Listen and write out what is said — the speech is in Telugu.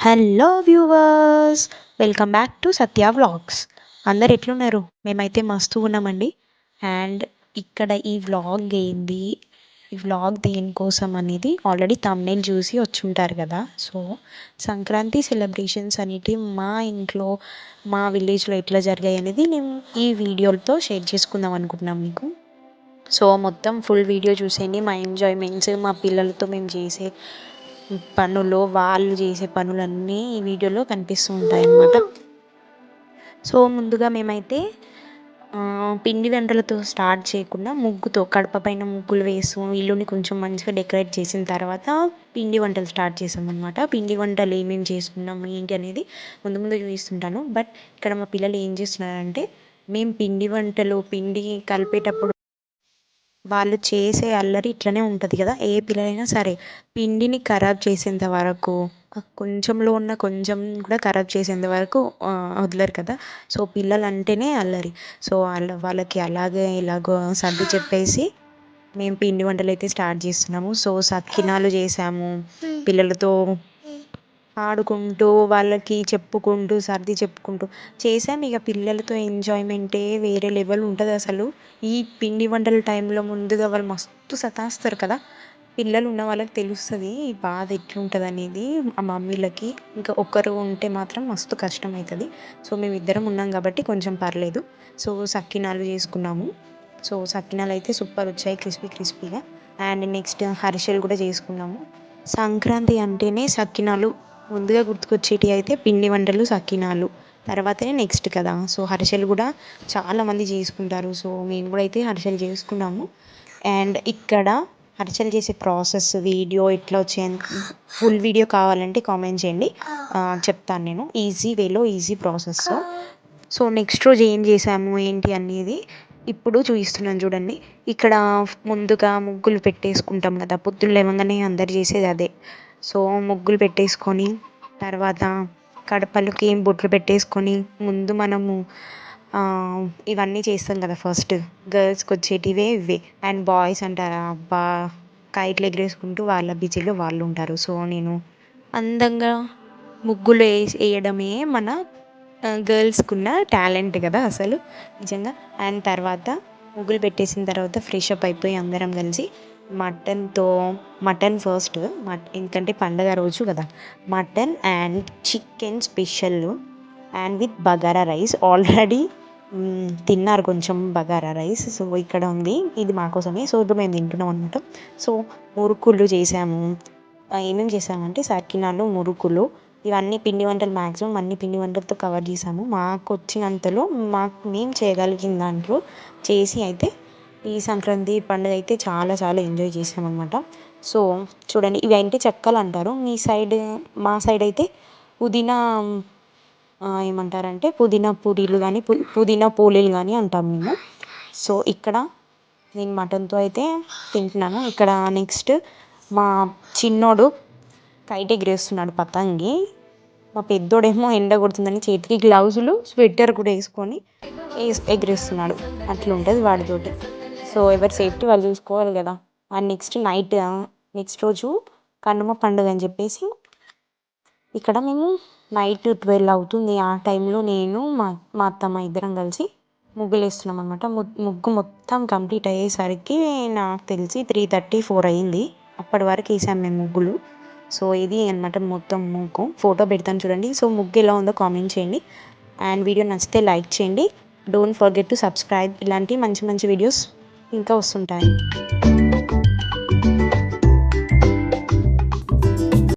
Hello viewers, welcome back to Satya vlogs. అందరు ఎట్లున్నారు? మేమైతే మస్తు ఉన్నామండి. అండ్ ఇక్కడ ఈ వ్లాగ్ ఏంది, ఈ వ్లాగ్ దేనికోసం అనేది ఆల్రెడీ థంబ్నెయిల్ చూసి వచ్చుంటారు కదా. సో సంక్రాంతి సెలబ్రేషన్స్ అనేటివి మా ఇంట్లో, మా విలేజ్లో ఎట్లా జరిగాయి అనేది నేను ఈ వీడియోతో షేర్ చేసుకుందాం అనుకుంటున్నాం మీకు. సో మొత్తం ఫుల్ వీడియో చూసేయండి. మా ఎంజాయ్మెంట్స్, మా పిల్లలతో మేము చేసే పనులు, వాళ్ళు చేసే పనులన్నీ ఈ వీడియోలో కనిపిస్తూ ఉంటాయి అన్నమాట. సో ముందుగా మేమైతే పిండి వంటలతో స్టార్ట్ చేయకుండా ముగ్గుతో, కడప పైన ముగ్గులు వేస్తూ ఇల్లుని కొంచెం మంచిగా డెకరేట్ చేసిన తర్వాత పిండి వంటలు స్టార్ట్ చేసాం అనమాట. పిండి వంటలు ఏమేమి చేసుకున్నాము ఏంటి అనేది ముందు ముందు చూపిస్తుంటాను. బట్ ఇక్కడ మా పిల్లలు ఏం చేస్తున్నారంటే, మేము పిండి కలిపేటప్పుడు వాళ్ళు చేసే అల్లరి ఇట్లనే ఉంటుంది కదా. ఏ పిల్లలైనా సరే పిండిని ఖరాబ్ చేసేంత వరకు, కొంచెంలో ఉన్న కొంచెం కూడా ఖరాబ్ చేసేంత వరకు వదలరు కదా. సో పిల్లలు అంటేనే అల్లరి. సో వాళ్ళకి అలాగే ఇలాగో సర్ది చెప్పేసి మేము పిండి వంటలు అయితే స్టార్ట్ చేస్తున్నాము. సో సకినాలు చేసాము పిల్లలతో ఆడుకుంటూ, వాళ్ళకి చెప్పుకుంటూ, సర్ది చెప్పుకుంటూ చేసాం. ఇక పిల్లలతో ఎంజాయ్మెంటే వేరే లెవెల్ ఉంటుంది అసలు. ఈ పిండి వంటల టైంలో ముందుగా వాళ్ళు మస్తు సతాయిస్తారు కదా. పిల్లలు ఉన్న వాళ్ళకి తెలుస్తుంది ఈ బాధ ఎట్లుంటుంది అనేది. ఆ మమ్మీలకి ఇంకా ఒక్కరు ఉంటే మాత్రం మస్తు కష్టం అవుతుంది. సో మేము ఇద్దరం ఉన్నాం కాబట్టి కొంచెం పర్లేదు. సో సకినాలు చేసుకున్నాము. సో సకినాలు అయితే సూపర్ వచ్చాయి, క్రిస్పీగా. అండ్ నెక్స్ట్ హర్షలు కూడా చేసుకున్నాము. సంక్రాంతి అంటేనే సకినాలు ముందుగా గుర్తుకొచ్చేటివి అయితే పిండి వంటలు, సకినాలు తర్వాతనే నెక్స్ట్ కదా. సో హర్షలు కూడా చాలామంది చేసుకుంటారు. సో మేము కూడా అయితే హర్షలు చేసుకున్నాము. అండ్ ఇక్కడ హర్షలు చేసే ప్రాసెస్ వీడియో ఎట్లా వచ్చాయని ఫుల్ వీడియో కావాలంటే కామెంట్ చేయండి, చెప్తాను నేను ఈజీ వేలో, ఈజీ ప్రాసెస్. సో నెక్స్ట్ రోజు ఏం చేసాము ఏంటి అనేది ఇప్పుడు చూపిస్తున్నాను చూడండి. ఇక్కడ ముందుగా ముగ్గులు పెట్టేసుకుంటాం కదా, పొద్దున్న లేవగానే అందరు చేసేది అదే. సో ముగ్గులు పెట్టేసుకొని తర్వాత కడపలకి బొట్లు పెట్టేసుకొని ముందు మనము ఇవన్నీ చేస్తాం కదా. ఫస్ట్ గర్ల్స్కి వచ్చేటివే ఇవే. అండ్ బాయ్స్ అంటారా అబ్బా, కైట్లు ఎగరేసుకుంటూ వాళ్ళ బిజీలో వాళ్ళు ఉంటారు. సో నేను అందంగా ముగ్గులు వేయడమే మన గర్ల్స్కున్న టాలెంట్ కదా అసలు నిజంగా. అండ్ తర్వాత ముగ్గులు పెట్టేసిన తర్వాత ఫ్రెష్ అప్ అయిపోయి అందరం కలిసి మటన్ ఫస్ట్, ఎందుకంటే పండగ రోజు కదా. Mutton and chicken special and with bagara rice. Already తిన్నారు కొంచెం బగారా రైస్. సో ఇక్కడ ఉంది, ఇది మా కోసమే. సో ఇప్పుడు మేము తింటున్నాం అనమాట. సో మురుకులు చేసాము. ఏమేమి చేసామంటే సకినాలు, మురుకులు, ఇవన్నీ పిండి వంటలు. మ్యాక్సిమం అన్ని పిండి వంటలతో కవర్ చేసాము మాకు వచ్చినంతలో, మేము చేయగలిగిన దాంట్లో చేసి అయితే ఈ సంక్రాంతి పండుగ అయితే చాలా చాలా ఎంజాయ్ చేసామన్నమాట. సో చూడండి, ఇవి అంటే చెక్కలు అంటారు మీ సైడ్. మా సైడ్ అయితే పుదీనా, ఏమంటారంటే పుదీనా పూరీలు కానీ పుదీనా పోలీలు కానీ అంటాం మేము. సో ఇక్కడ నేను మటన్తో అయితే తింటున్నాను. ఇక్కడ నెక్స్ట్ మా చిన్నోడు కైట్ ఎగరేస్తున్నాడు, పతంగి. మా పెద్దోడేమో ఎండ కొడుతుందని చేతికి గ్లౌజులు, స్వెటర్ కూడా వేసుకొని ఎగరేస్తున్నాడు. అట్లా ఉంటుంది వాడితోటి. సో ఎవరి సేఫ్టీ వాళ్ళు చూసుకోవాలి కదా. అండ్ నెక్స్ట్ రోజు కనుమ పండుగ అని చెప్పేసి ఇక్కడ మేము నైట్ 12 అవుతుంది. ఆ టైంలో నేను మా అత్తమ్మ ఇద్దరం కలిసి ముగ్గులు వేస్తున్నాం అనమాట. ముగ్గు మొత్తం కంప్లీట్ అయ్యేసరికి నాకు తెలిసి 3:30, 4 అయింది. అప్పటి వరకు వేసాం మేము ముగ్గులు. సో ఇది అనమాట మొత్తం ముగ్గు. ఫోటో పెడతాను చూడండి. సో ముగ్గు ఎలా ఉందో కామెంట్ చేయండి. అండ్ వీడియో నచ్చితే లైక్ చేయండి. Don't forget to subscribe. ఇలాంటి మంచి మంచి వీడియోస్ ఇంకా వస్తుంటాయి.